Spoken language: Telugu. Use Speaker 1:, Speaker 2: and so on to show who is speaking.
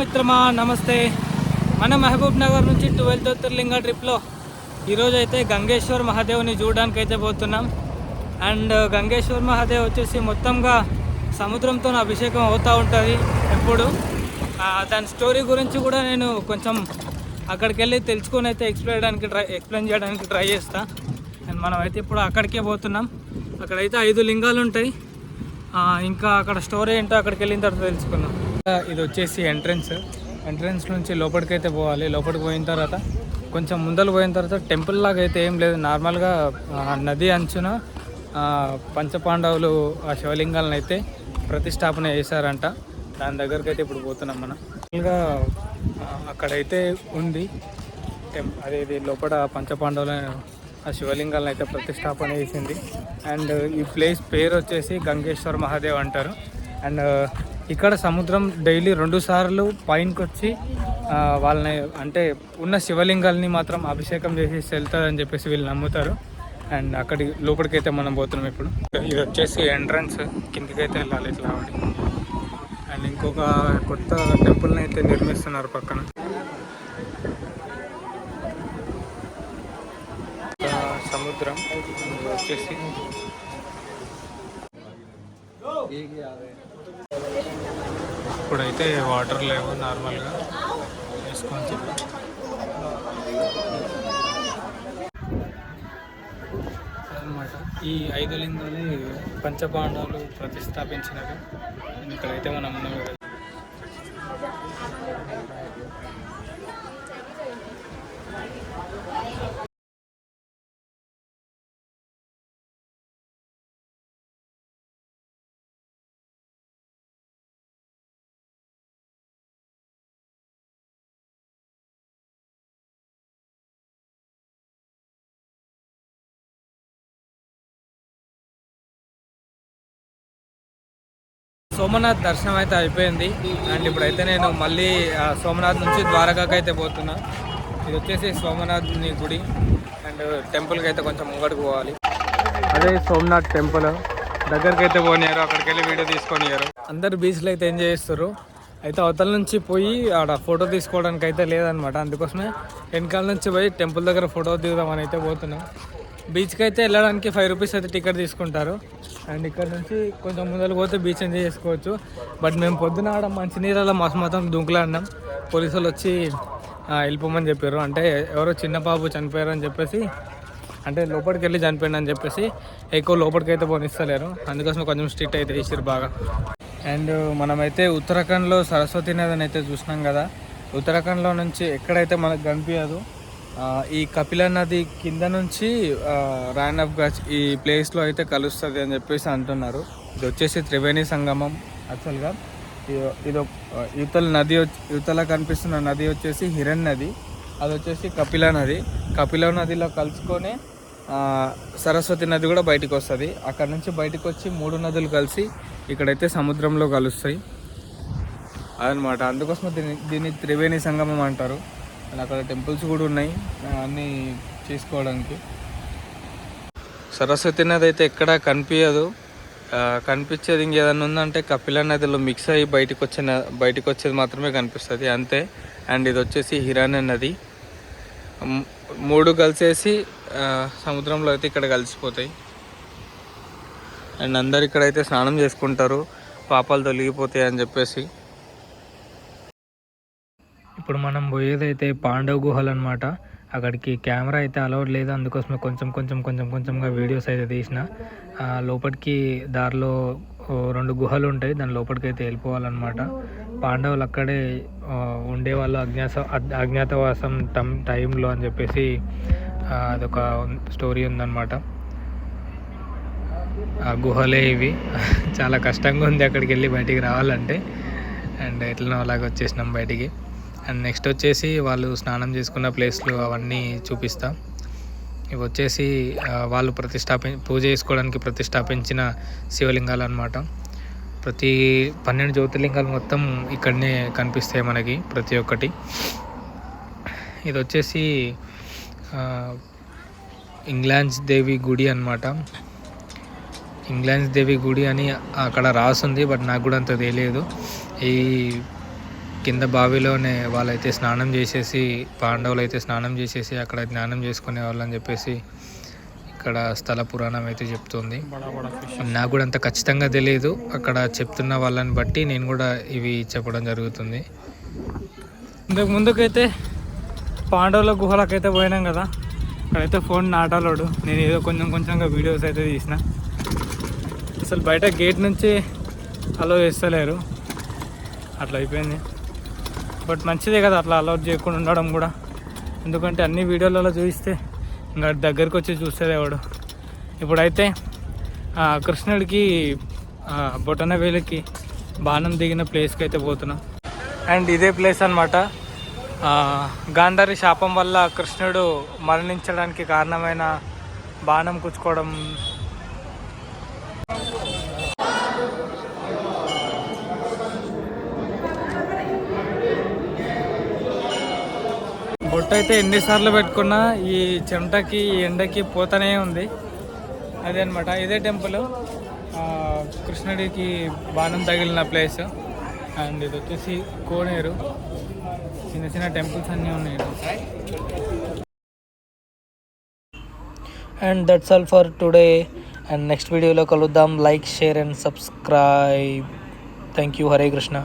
Speaker 1: మిత్రమా నమస్తే. మన మహబూబ్ నగర్ నుంచి 12 జ్యోతిర్లింగ ట్రిప్లో ఈరోజు అయితే గంగేశ్వర్ మహాదేవ్ని చూడడానికి అయితే పోతున్నాం. అండ్ గంగేశ్వర్ మహాదేవ్ వచ్చేసి మొత్తంగా సముద్రంతో అభిషేకం అవుతూ ఉంటుంది ఎప్పుడు. దాని స్టోరీ గురించి కూడా నేను కొంచెం అక్కడికి వెళ్ళి తెలుసుకొని అయితే ఎక్స్ప్లెయిన్ చేయడానికి ట్రై చేస్తా. అండ్ మనం అయితే ఇప్పుడు అక్కడికే పోతున్నాం. అక్కడైతే 5 లింగాలు ఉంటాయి. ఇంకా అక్కడ స్టోరీ ఏంటో అక్కడికి వెళ్ళిన తర్వాత తెలుసుకున్నాం. ఇది వచ్చేసి ఎంట్రన్స్ నుంచి లోపలికి అయితే పోవాలి. లోపలికి పోయిన తర్వాత కొంచెం ముందలు పోయిన తర్వాత టెంపుల్ లాగా అయితే ఏం లేదు. నార్మల్గా నది అంచున పంచపాండవులు ఆ శివలింగాలను అయితే ప్రతిష్టాపన చేశారంట. దాని దగ్గరికి అయితే ఇప్పుడు పోతున్నాం మనం. మామూలుగా అక్కడైతే ఉంది అదేది లోపల పంచపాండవుల ఆ శివలింగాలను అయితే ప్రతిష్టాపన చేసింది. అండ్ ఈ ప్లేస్ పేరు వచ్చేసి గంగేశ్వర్ మహాదేవ్ అంటారు. అండ్ ఇక్కడ సముద్రం డైలీ 2 సార్లు పైనకి వచ్చి వాళ్ళని అంటే ఉన్న శివలింగాల్ని మాత్రం అభిషేకం చేసి వెళ్తుందని చెప్పేసి వీళ్ళు నమ్ముతారు. అండ్ అక్కడికి లోపలికి అయితే మనం పోతున్నాం ఇప్పుడు. ఇది వచ్చేసి ఎంట్రన్స్, కిందికి అయితే వెళ్ళాలి ఇట్లా. అండ్ ఇంకొక కొత్త టెంపుల్ని అయితే నిర్మిస్తున్నారు పక్కన. సముద్రం వచ్చేసి ఇప్పుడైతే వాటర్ లేవు, నార్మల్గా వేసుకొని చెప్పి అనమాట. ఈ 5 లింగాలు పంచపాండవులు ప్రతిష్టాపించినవి. ఇక్కడైతే మనం ఉన్నాం. సోమనాథ్ దర్శనం అయితే అయిపోయింది. అండ్ ఇప్పుడైతే నేను మళ్ళీ సోమనాథ్ నుంచి ద్వారకాకి అయితే పోతున్నా. ఇది వచ్చేసి సోమనాథ్ని గుడి. అండ్ టెంపుల్కి అయితే కొంచెం ముంగడికి పోవాలి. అదే సోమనాథ్ టెంపుల్ దగ్గరికి అయితే పోనియారు. అక్కడికి వెళ్ళి వీడియో తీసుకొనియారు. అందరు బీచ్లో అయితే ఎంజాయ్ చేస్తారు. అయితే అవతల నుంచి పోయి ఆడ ఫోటో తీసుకోవడానికి అయితే లేదనమాట. అందుకోసమే వెనకాల నుంచి పోయి టెంపుల్ దగ్గర ఫోటో దిగుదామని అయితే పోతున్నాం. బీచ్కి అయితే వెళ్ళడానికి 5 రూపీస్ అయితే టికెట్ తీసుకుంటారు. అండ్ ఇక్కడ నుంచి కొంచెం ముందరకు పోతే బీచ్ ఎంజాయ్ చేసుకోవచ్చు. బట్ మేము పొద్దున ఆడ మంచినీళ్ళలో మొత్తం దుంకులాడినాం. పోలీసులు వచ్చి వెళ్ళిపోమని చెప్పారు. అంటే ఎవరో చిన్న బాబు చనిపోయారు అని చెప్పేసి, అంటే లోపలికి వెళ్ళి చనిపోయింది అని చెప్పేసి ఎక్కువ లోపలికి అయితే పోనిస్తలేరు. అందుకోసం కొంచెం స్ట్రిక్ట్ అయితే చేసారు బాగా. అండ్ మనమైతే ఉత్తరాఖండ్లో సరస్వతి నదిని అయితే చూసినాం కదా. ఉత్తరాఖండ్లో నుంచి ఎక్కడైతే మనకు కనిపించదు, ఈ కపిల నది కింద నుంచి రాన్ ఆఫ్ గచ్ ఈ ప్లేస్లో అయితే కలుస్తుంది అని చెప్పేసి అంటున్నారు. ఇది వచ్చేసి త్రివేణి సంగమం. యాక్చువల్గా ఇది యువతల కనిపిస్తున్న నది వచ్చేసి హిరణ్ నది, అది వచ్చేసి కపిల నది. కపిల నదిలో కలుసుకొని సరస్వతి నది కూడా బయటకు వస్తుంది. అక్కడ నుంచి బయటకు వచ్చి 3 నదులు కలిసి ఇక్కడైతే సముద్రంలో కలుస్తాయి అదనమాట. అందుకోసం దీన్ని త్రివేణి సంగమం అంటారు. అండ్ అక్కడ టెంపుల్స్ కూడా ఉన్నాయి అన్నీ చేసుకోవడానికి. సరస్వతి నది అయితే ఎక్కడా కనిపించదు. కనిపించేది ఇంకేదన్నా ఉందంటే కపిల నదిలో మిక్స్ అయ్యి బయటకు వచ్చేది మాత్రమే కనిపిస్తుంది, అంతే. అండ్ ఇది వచ్చేసి హిరణ్య నది. 3 కలిసేసి సముద్రంలో అయితే ఇక్కడ కలిసిపోతాయి. అండ్ అందరు ఇక్కడైతే స్నానం చేసుకుంటారు, పాపాలు తొలగిపోతాయి అని చెప్పేసి. ఇప్పుడు మనం పోయేదైతే పాండవ గుహలు అనమాట. అక్కడికి కెమెరా అయితే అలౌడ్ లేదు. అందుకోసమే కొంచెంగా వీడియోస్ అయితే తీసిన. లోపలికి దారిలో 2 గుహలు ఉంటాయి, దాని లోపలికి అయితే వెళ్ళిపోవాలన్నమాట. పాండవులు అక్కడే ఉండేవాళ్ళు అజ్ఞాతవాసం టైంలో అని చెప్పేసి అదొక స్టోరీ ఉందన్నమాట. ఆ గుహలే ఇవి. చాలా కష్టంగా ఉంది అక్కడికి వెళ్ళి బయటికి రావాలంటే. అండ్ ఎట్లనో అలాగ వచ్చేసినాం బయటికి. అండ్ నెక్స్ట్ వచ్చేసి వాళ్ళు స్నానం చేసుకున్న ప్లేస్లు అవన్నీ చూపిస్తా. ఇవి వచ్చేసి వాళ్ళు పూజ చేసుకోవడానికి ప్రతిష్టాపించిన శివలింగాలు అనమాట. ప్రతి 12 జ్యోతిర్లింగాలు మొత్తం ఇక్కడనే కనిపిస్తాయి మనకి ప్రతి ఒక్కటి. ఇది వచ్చేసి ఇంగ్లాండ్స్ దేవి గుడి అనమాట. ఇంగ్లాండ్స్ దేవి గుడి అని అక్కడ రాసుంది, బట్ నాకు కూడా అంత తెలియదు. ఈ కింద బావిలోనే వాళ్ళైతే స్నానం చేసేసి, పాండవులు అయితే స్నానం చేసేసి అక్కడ జ్ఞానం చేసుకునే వాళ్ళు అని చెప్పేసి ఇక్కడ స్థల పురాణం అయితే చెప్తుంది. నాకు కూడా అంత ఖచ్చితంగా తెలియదు, అక్కడ చెప్తున్న వాళ్ళని బట్టి నేను కూడా ఇవి చెప్పడం జరుగుతుంది. ఇంతకు ముందుకైతే పాండవుల గుహలకైతే పోయినాం కదా, అక్కడైతే ఫోన్ నాటాలోడు. నేను ఏదో కొంచెంగా వీడియోస్ అయితే తీసిన. అసలు బయట గేట్ నుంచి అలో చేస్తలేరు, అట్లా అయిపోయింది. బట్ మంచిదే కదా అట్లా అలౌట్ చేయకుండా ఉండడం కూడా, ఎందుకంటే అన్ని వీడియోలలో చూపిస్తే ఇంకా దగ్గరికి వచ్చి చూస్తుంది ఎవడు. ఇప్పుడైతే కృష్ణుడికి బొటన వేలికి బాణం దిగిన ప్లేస్కి అయితే పోతున్నాం. అండ్ ఇదే ప్లేస్ అనమాట, గాంధారి శాపం వల్ల కృష్ణుడు మరణించడానికి కారణమైన బాణం కుచ్చుకోవడం. బొట్టు అయితే ఎన్నిసార్లు పెట్టుకున్నా ఈ చెమటకి ఈ ఎండకి పోతూనే ఉంది. అదే అనమాట, ఇదే టెంపుల్ కృష్ణుడికి బాణం తగిలిన ప్లేస్. అండ్ ఇది వచ్చేసి కోనేరు, చిన్న చిన్న టెంపుల్స్ అన్నీ ఉన్నాయి. And that's all for today. And next వీడియోలో కలుద్దాం. Like, share and subscribe. Thank you. Hare Krishna.